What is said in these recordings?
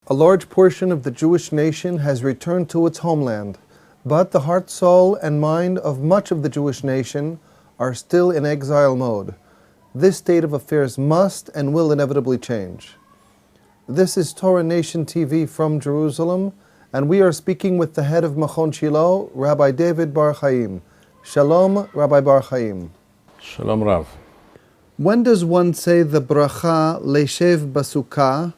A large portion of the Jewish nation has returned to its homeland, but the heart, soul, and mind of much of the Jewish nation are still in exile mode. This state of affairs must and will inevitably change. This is Torah Nation TV from Jerusalem, and we are speaking with the head of Machon Shilo, Rabbi David Bar-Hayim. Shalom, Rabbi Bar-Hayim. Shalom Rav. When does one say the bracha leishev basukah,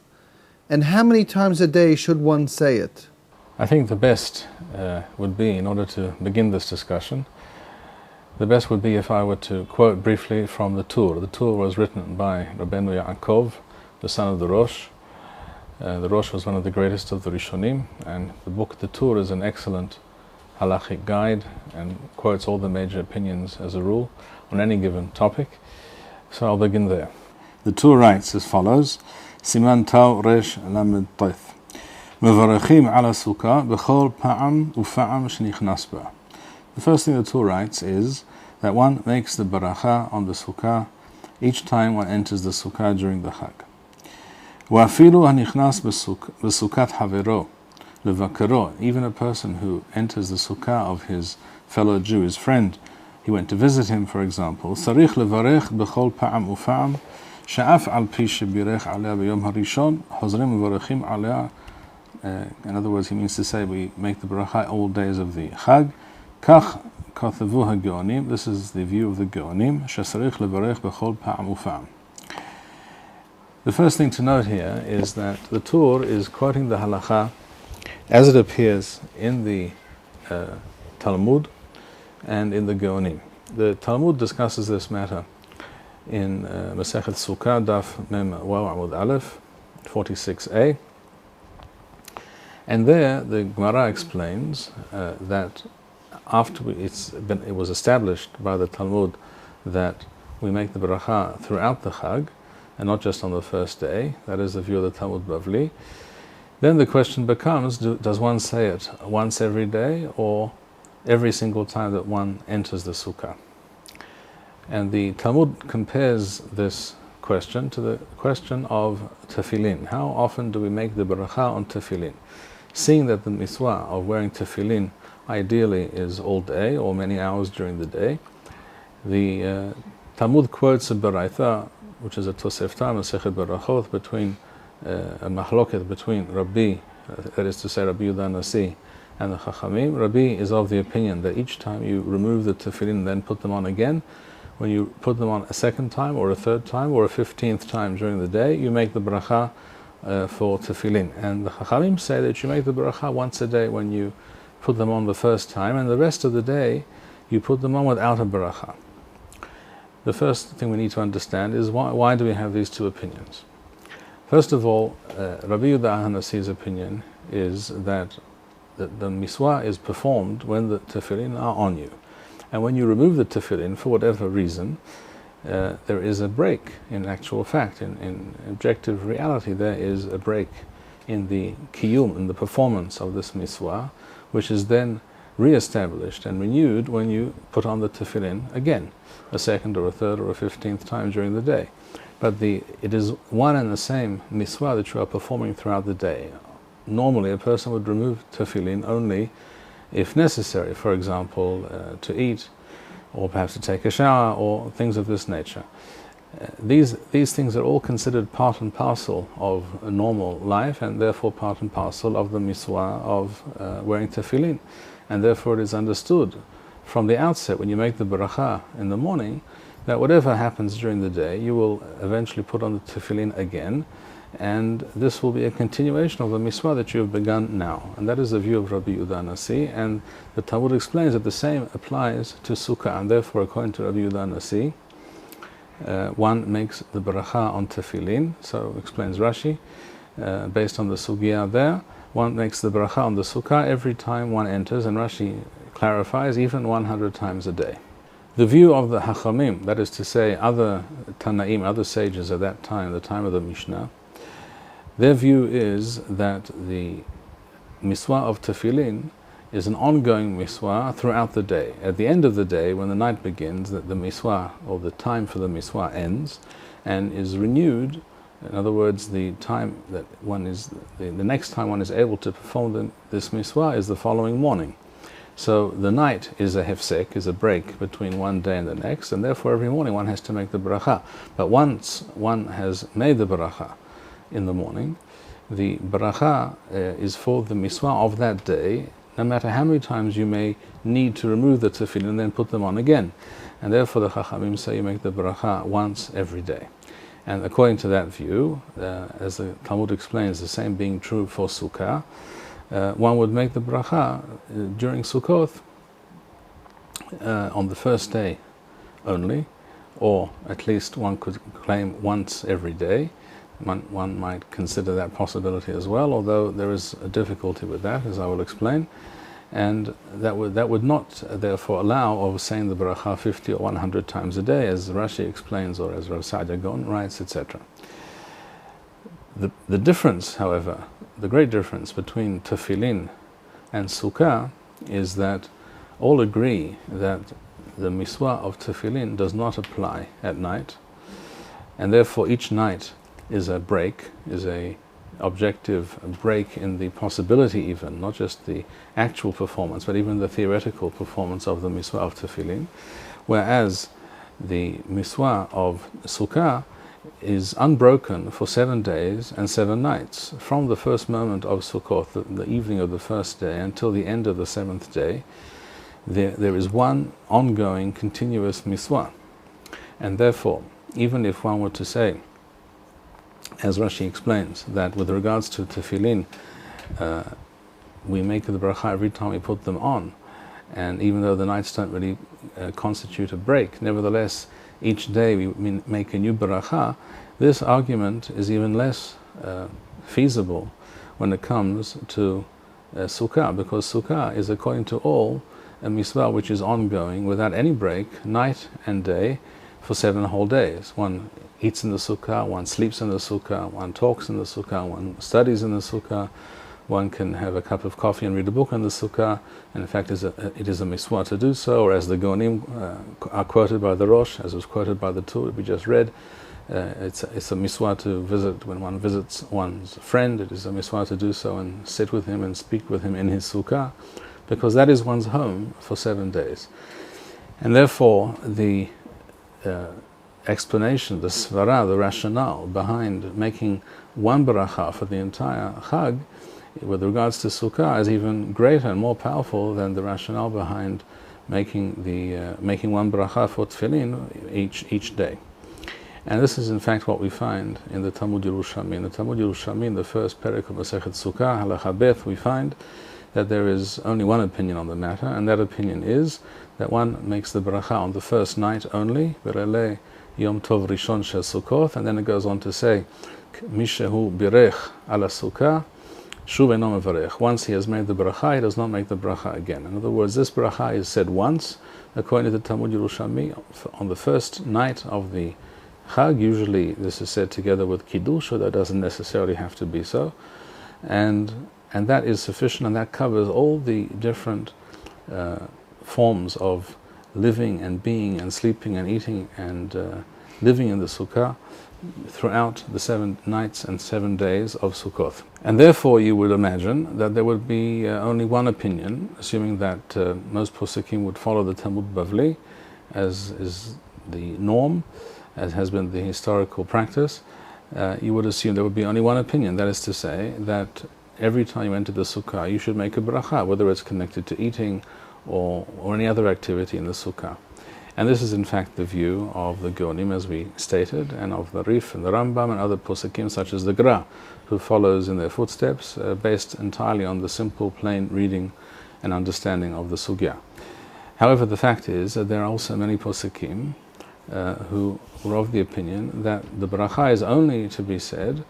and how many times a day should one say it? I think the best would be, in order to begin this discussion, the best would be if I were to quote briefly from the Tur. The Tur was written by Rabbeinu Yaakov, the son of the Rosh. The Rosh was one of the greatest of the Rishonim, and the book The Tur is an excellent halachic guide and quotes all the major opinions as a rule on any given topic. So I'll begin there. The Tur writes as follows: Siman Tau Resh Lamed Taif Mevarachim ala Sukkah b'chol pa'am ufa'am shenichnas ba. The first thing the Tur writes is that one makes the baracha on the Sukkah each time one enters the Sukkah during the Chag. Wa'afilu hanichnas b'sukat havero levakaro. Even a person who enters the Sukkah of his fellow Jew, his friend, he went to visit him, for example, Sarich levarech b'chol pa'am ufa'am sha'af al pi shebirech alea b'yom harishon hozrim mevarechim alea. In other words, he means to say we make the baracha all days of the Chag. Kach kathavu ha-geonim. This is the view of the Geonim. Shasarich levarech b'chol pa'am ufa'am. The first thing to note here is that the Tur is quoting the halacha as it appears in the Talmud and in the Geonim. The Talmud discusses this matter in Masechet Sukkah, Daf Mem Waw Amud Aleph, 46a. And there the Gemara explains that after it was established by the Talmud that we make the bracha throughout the Chag, and not just on the first day. That is the view of the Talmud Bavli. Then the question becomes, does one say it once every day or every single time that one enters the Sukkah? And the Talmud compares this question to the question of Tefillin. How often do we make the bracha on Tefillin? Seeing that the mitzvah of wearing Tefillin ideally is all day or many hours during the day, the Talmud quotes a baraita, which is a Tosefta, Masechet Berachot, between a mahloket between Rabbi, that is to say Rabbi Yehuda Nasi, and the Chachamim. Rabbi is of the opinion that each time you remove the tefillin and then put them on again, when you put them on a second time or a third time or a 15th time during the day, you make the bracha for tefillin. And the Chachamim say that you make the bracha once a day when you put them on the first time, and the rest of the day you put them on without a bracha. The first thing we need to understand is why do we have these two opinions? First of all, Rabbi Yehuda Nasi's opinion is that the mitzvah is performed when the tefillin are on you. And when you remove the tefillin, for whatever reason, there is a break in actual fact. In objective reality, there is a break in the kiyum, in the performance of this mitzvah, which is then re-established and renewed when you put on the tefillin again, a second or a third or a 15th time during the day. But it is one and the same mitzvah that you are performing throughout the day. Normally a person would remove tefillin only if necessary, for example, to eat, or perhaps to take a shower, or things of this nature. These things are all considered part and parcel of a normal life, and therefore part and parcel of the mitzvah of wearing tefillin. And therefore it is understood from the outset, when you make the baracha in the morning, that whatever happens during the day, you will eventually put on the tefillin again, and this will be a continuation of the mitzvah that you have begun now. And that is the view of Rabbi Yehuda Nasi, and the Talmud explains that the same applies to Sukkah, and therefore according to Rabbi Yehuda Nasi, one makes the baracha on tefillin. So explains Rashi, based on the sugya there, one makes the baracha on the Sukkah every time one enters, and Rashi clarifies, even 100 times a day. The view of the Hachamim, that is to say other Tanaim, other sages at that time, the time of the Mishnah, their view is that the mitzvah of tefillin is an ongoing mitzvah throughout the day. At the end of the day, when the night begins, that the mitzvah, or the time for the mitzvah, ends and is renewed In other words, the time that one is, the next time one is able to perform this mitzvah is the following morning. So the night is a hefsek, is a break between one day and the next, and therefore every morning one has to make the bracha. But once one has made the bracha in the morning, the bracha is for the mitzvah of that day, no matter how many times you may need to remove the tefillin and then put them on again. And therefore the Chachamim say you make the bracha once every day. And according to that view, as the Talmud explains, the same being true for Sukkah, one would make the bracha during Sukkot on the first day only, or at least one could claim once every day. One might consider that possibility as well, although there is a difficulty with that, as I will explain. And that would not therefore allow of saying the bracha 50 or 100 times a day, as Rashi explains, or as Rav Saadia Gaon writes, etc. The difference, however, the great difference between Tefillin and Sukkah is that all agree that the mitzvah of Tefillin does not apply at night, and therefore each night is a break, is a objective break in the possibility even, not just the actual performance, but even the theoretical performance of the mitzvah of Tefillin, whereas the mitzvah of Sukkah is unbroken for 7 days and 7 nights. From the first moment of Sukkot, the evening of the first day, until the end of the 7th day, there is one ongoing, continuous mitzvah. And therefore, even if one were to say, as Rashi explains, that with regards to Tefillin, we make the bracha every time we put them on, and even though the nights don't really constitute a break, nevertheless, each day we make a new bracha, this argument is even less feasible when it comes to Sukkah, because Sukkah is, according to all, a mitzvah which is ongoing without any break, night and day, for 7 whole days. One eats in the Sukkah, one sleeps in the Sukkah, one talks in the Sukkah, one studies in the Sukkah, one can have a cup of coffee and read a book in the Sukkah, and in fact it is a mitzvah to do so, or as the Gaonim are quoted by the Rosh, as was quoted by the two we just read, it's a mitzvah to visit, when one visits one's friend, it is a mitzvah to do so and sit with him and speak with him in his Sukkah, because that is one's home for 7 days. And therefore the explanation, the svara, the rationale behind making one bracha for the entire Chag with regards to Sukkah is even greater and more powerful than the rationale behind making one bracha for Tefillin each day. And this is in fact what we find in the Talmud Yerushalmi. In the Talmud Yerushalmi, in the first perek of Masechet Sukkah, halacha bet, we find that there is only one opinion on the matter, and that opinion is that one makes the bracha on the first night only, Berele Yom Tov Rishon Shel Sukkot, and then it goes on to say, Mishehu Birech ala Sukkah, Shuv Eino Mevarech. Once he has made the bracha, he does not make the bracha again. In other words, this bracha is said once, according to the Talmud Yerushalmi, on the first night of the Chag. Usually this is said together with Kiddush, so that doesn't necessarily have to be so. And that is sufficient, and that covers all the different forms of living and being and sleeping and eating and living in the Sukkah throughout the 7 nights and 7 days of Sukkot. And therefore you would imagine that there would be only one opinion, assuming that most Poskim would follow the Talmud Bavli, as is the norm, as has been the historical practice. You would assume there would be only one opinion, that is to say that every time you enter the Sukkah you should make a bracha, whether it's connected to eating or any other activity in the Sukkah. And this is in fact the view of the Gaonim, as we stated, and of the Rif and the Rambam and other Poskim such as the Gra, who follows in their footsteps, based entirely on the simple, plain reading and understanding of the Sugya. However, the fact is that there are also many Poskim who were of the opinion that the bracha is only to be said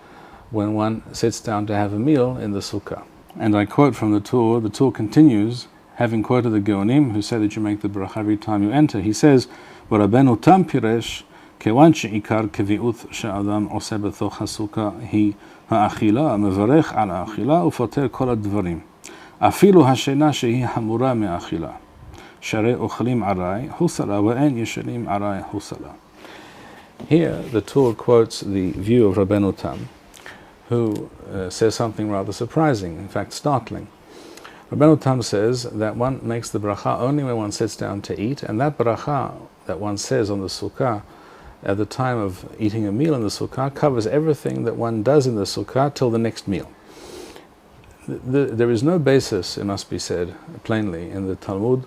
when one sits down to have a meal in the Sukkah. And I quote from the Tur continues, having quoted the Gaonim, who say that you make the bracha every time you enter, he says, Rabbeinu Tam piresh, kevan she'ikar kevi'uth she'adam oseh b'toch ha'sukkah hi ha'achila, mevarech al ha'achila, ufoter kol ha'dvarim. Afilu ha'shena shehi hamura me'achila. Sharei ochlim arai husala, wa'en yeshelim arai husala. Here, the Tur quotes the view of Rabbeinu Tam, who says something rather surprising, in fact startling. Rabbeinu Tam says that one makes the bracha only when one sits down to eat, and that bracha that one says on the Sukkah at the time of eating a meal in the Sukkah covers everything that one does in the Sukkah till the next meal. There is no basis, it must be said plainly, in the Talmud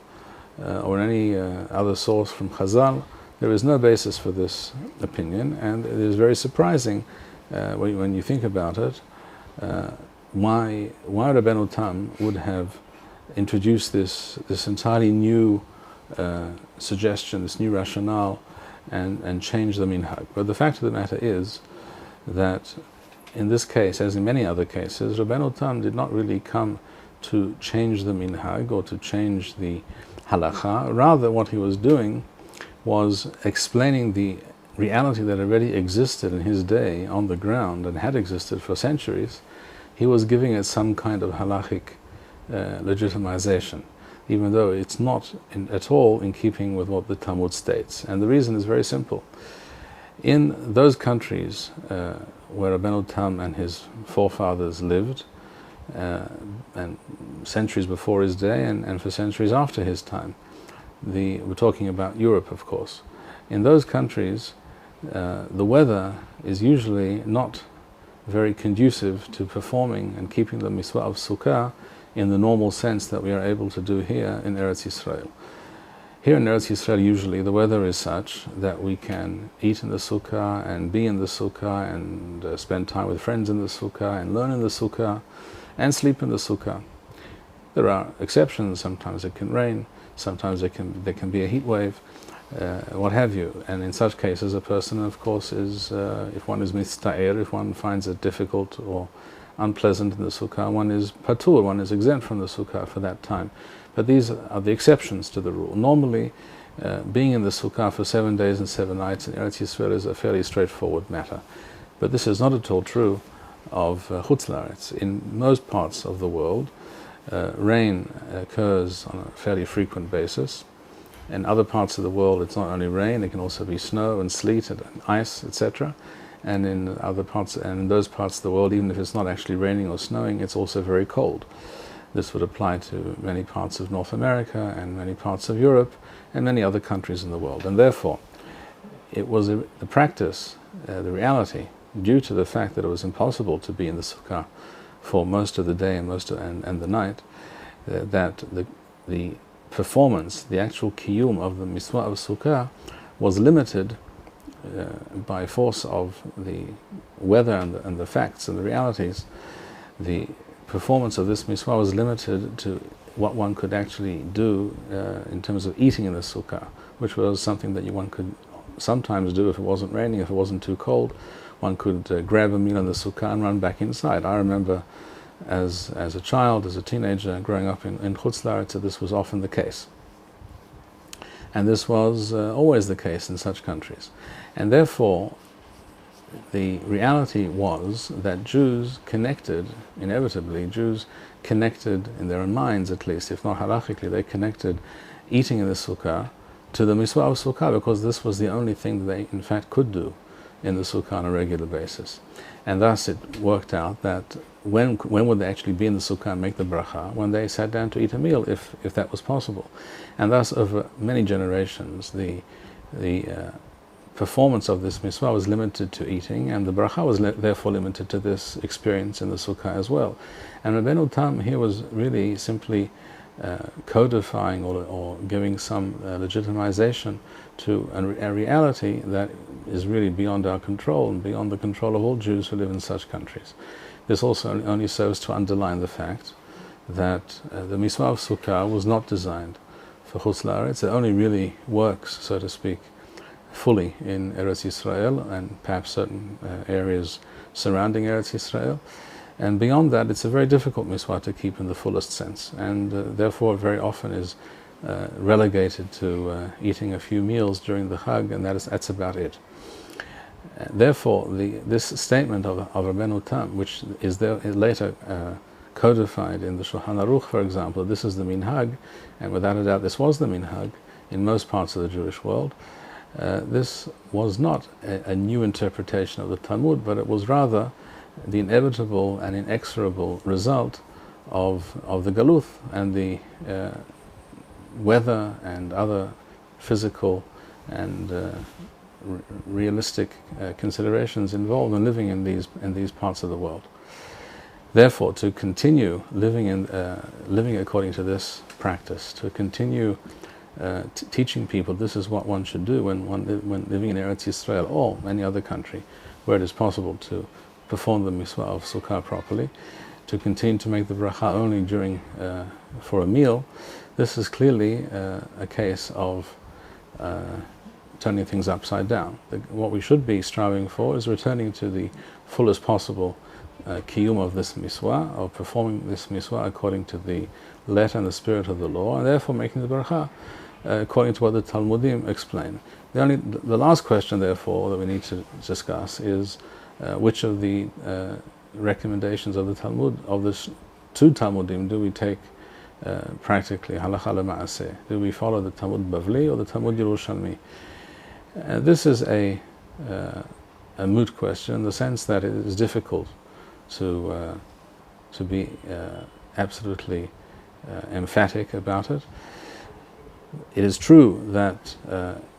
or in any other source from Chazal. There is no basis for this opinion, and it is very surprising when you think about it, why Rabbeinu Tam would have introduced this entirely new suggestion, this new rationale, and change the minhag. But the fact of the matter is that in this case, as in many other cases, Rabbeinu Tam did not really come to change the minhag or to change the halacha. Rather, what he was doing was explaining the reality that already existed in his day on the ground and had existed for centuries. He was giving it some kind of halachic legitimization, even though it's not at all in keeping with what the Talmud states. And the reason is very simple. In those countries where Rabbeinu Tam and his forefathers lived, and centuries before his day and for centuries after his time, we're talking about Europe, of course. In those countries, the weather is usually not very conducive to performing and keeping the mitzvah of Sukkah in the normal sense that we are able to do here in Eretz Yisrael. Here in Eretz Yisrael, usually the weather is such that we can eat in the Sukkah and be in the Sukkah and spend time with friends in the Sukkah and learn in the Sukkah and sleep in the Sukkah. There are exceptions. Sometimes it can rain, sometimes there can be a heat wave, what have you. And in such cases, a person, of course, is, if one is mitzta'er, if one finds it difficult or unpleasant in the Sukkah, one is patur, one is exempt from the Sukkah for that time. But these are the exceptions to the rule. Normally, being in the Sukkah for 7 days and 7 nights in Eretz Yisrael is a fairly straightforward matter. But this is not at all true of Chutz La'aretz. In most parts of the world, rain occurs on a fairly frequent basis. In other parts of the world, it's not only rain, it can also be snow and sleet and ice, etc. And in other parts, and in those parts of the world, even if it's not actually raining or snowing, it's also very cold. This would apply to many parts of North America and many parts of Europe and many other countries in the world. And therefore, it was the practice, the reality, due to the fact that it was impossible to be in the Sukkah for most of the day and the night, that the performance, the actual kiyum of the mitzvah of Sukkah was limited by force of the weather and the facts and the realities. The performance of this mitzvah was limited to what one could actually do in terms of eating in the Sukkah, which was something that one could sometimes do if it wasn't raining, if it wasn't too cold. One could grab a meal in the Sukkah and run back inside. I remember as a child, as a teenager, growing up in Chutz La'aretz, that this was often the case. And this was always the case in such countries. And therefore, the reality was that Jews connected, inevitably, Jews connected in their own minds at least, if not halachically, they connected eating in the Sukkah to the mitzvah of Sukkah, because this was the only thing that they in fact could do in the Sukkah on a regular basis. And thus it worked out that when would they actually be in the Sukkah and make the bracha? When they sat down to eat a meal, if that was possible. And thus over many generations, the performance of this mitzvah was limited to eating, and the bracha was therefore limited to this experience in the Sukkah as well. And Rabbeinu Tam here was really simply codifying or giving some legitimization to a reality that is really beyond our control and beyond the control of all Jews who live in such countries. This also only serves to underline the fact that the mitzvah of Sukkah was not designed for Chutz La'aretz. It only really works, so to speak, fully in Eretz Yisrael and perhaps certain areas surrounding Eretz Yisrael. And beyond that, it's a very difficult mitzvah to keep in the fullest sense, and therefore very often is relegated to eating a few meals during the Chag, and that's about it. Therefore, this statement of Rabbeinu Tam, which is later codified in the Shulchan Aruch, for example, this is the minhag, and without a doubt this was the minhag in most parts of the Jewish world, this was not a new interpretation of the Talmud, but it was rather the inevitable and inexorable result of the Galuth and the weather and other physical and realistic considerations involved in living in these parts of the world. Therefore, to continue living according to this practice, to continue teaching people this is what one should do when living in Eretz Yisrael or any other country where it is possible to perform the mitzvah of Sukkah properly, to continue to make the bracha only during for a meal, this is clearly a case of turning things upside down. What we should be striving for is returning to the fullest possible kiyum of this mitzvah, of performing this mitzvah according to the letter and the spirit of the law, and therefore making the bracha according to what the Talmudim explain. The last question, therefore, that we need to discuss is which of the recommendations of the Talmud, of the two Talmudim, do we take practically, halacha lema'aseh? Do we follow the Talmud Bavli or the Talmud Yerushalmi? This is a moot question in the sense that it is difficult to be absolutely emphatic about it. It is true that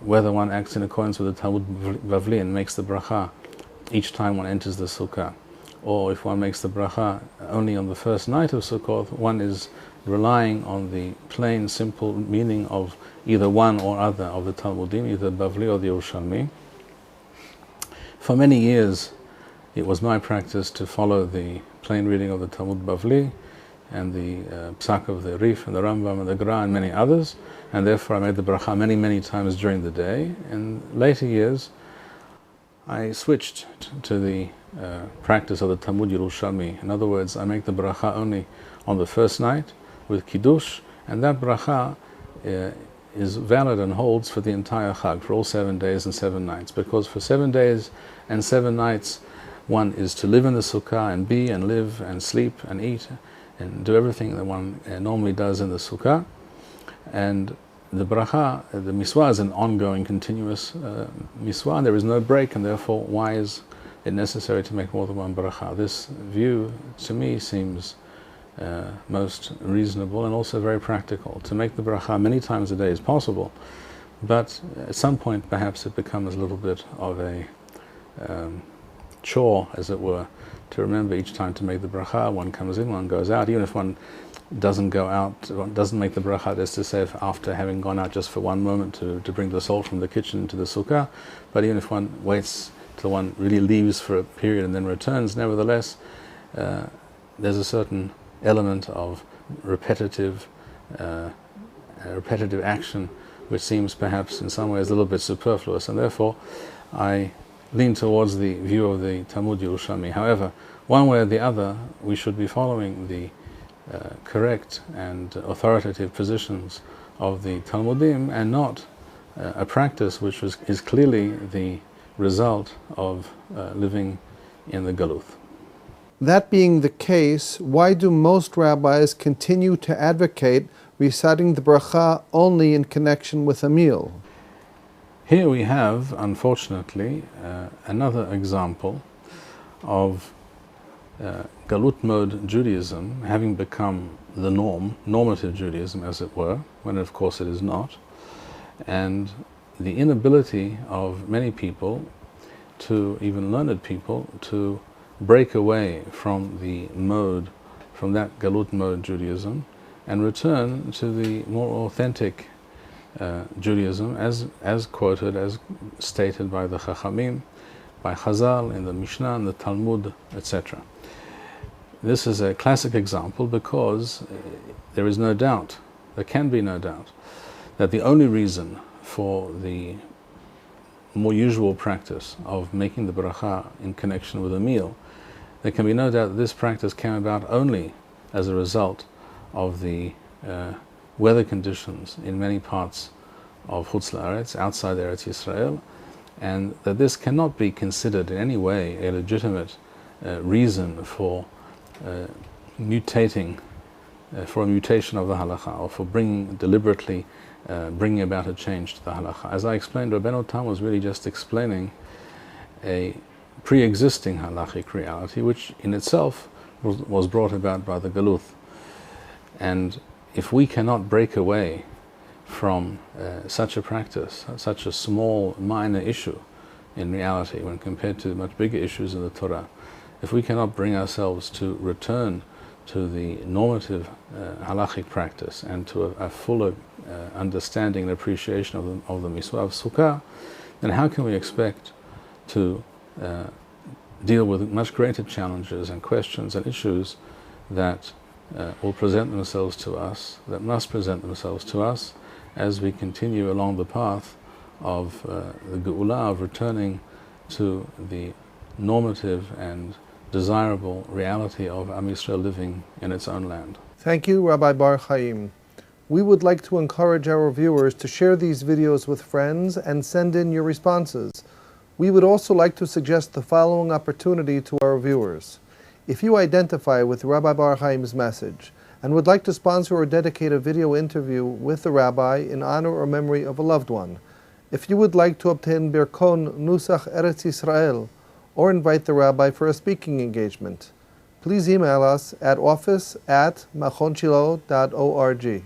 whether one acts in accordance with the Talmud Bavli and makes the bracha each time one enters the Sukkah, or if one makes the bracha only on the first night of Sukkot, one is relying on the plain, simple meaning of either one or other of the Talmudim, either Bavli or the Yerushalmi. For many years, it was my practice to follow the plain reading of the Talmud Bavli and the Psak of the Rif and the Rambam and the Gra and many others, and therefore I made the bracha many, many times during the day. In later years, I switched to the practice of the Talmud Yerushalmi. In other words, I make the bracha only on the first night with Kiddush, and that bracha is valid and holds for the entire Chag, for all 7 days and 7 nights, because for 7 days and 7 nights one is to live in the Sukkah and be and live and sleep and eat and do everything that one normally does in the Sukkah. And the bracha, the mitzvah, is an ongoing, continuous mitzvah, and there is no break, and therefore why is it necessary to make more than one bracha? This view, to me, seems most reasonable and also very practical. To make the bracha many times a day is possible, but at some point perhaps it becomes a little bit of a chore, as it were, to remember each time to make the bracha. One comes in, one goes out. Even if one doesn't go out, one doesn't make the bracha, that's to say, after having gone out just for one moment to bring the salt from the kitchen into the sukkah, but even if one waits till one really leaves for a period and then returns, nevertheless, there's a certain element of repetitive action which seems perhaps in some ways a little bit superfluous, and therefore I lean towards the view of the Talmud Yerushalmi. However, one way or the other, we should be following the correct and authoritative positions of the Talmudim, and not a practice which is clearly the result of living in the Galuth. That being the case, why do most rabbis continue to advocate reciting the bracha only in connection with a meal? Here we have, unfortunately, another example of Galut mode Judaism having become the norm, normative Judaism as it were, when of course it is not, and the inability of many people, to even learned people, to break away from the mode, from that Galut mode Judaism, and return to the more authentic Judaism as quoted, as stated by the Chachamim, by Chazal, in the Mishnah, in the Talmud, etc. This is a classic example because there is no doubt, there can be no doubt, that the only reason for the more usual practice of making the bracha in connection with a meal, there can be no doubt that this practice came about only as a result of the weather conditions in many parts of Chutz La'aretz, outside Eretz Yisrael, and that this cannot be considered in any way a legitimate reason for mutating, for a mutation of the halacha, or for bringing deliberately bringing about a change to the halacha. As I explained, Rabbeinu Tam was really just explaining a pre-existing halachic reality, which in itself was brought about by the Galuth. And if we cannot break away from such a practice, such a small, minor issue in reality when compared to much bigger issues in the Torah, if we cannot bring ourselves to return to the normative halachic practice and to a fuller understanding and appreciation of the mitzvah of Sukkah, then how can we expect to deal with much greater challenges and questions and issues that will present themselves to us, that must present themselves to us as we continue along the path of the Geula, of returning to the normative and desirable reality of Am Yisrael living in its own land. Thank you, Rabbi Bar-Hayim. We would like to encourage our viewers to share these videos with friends and send in your responses. We would also like to suggest the following opportunity to our viewers. If you identify with Rabbi Bar-Hayim's message and would like to sponsor or dedicate a video interview with the rabbi in honor or memory of a loved one, if you would like to obtain Birkon Nusach Eretz Yisrael or invite the rabbi for a speaking engagement, please email us at office@machonshilo.org.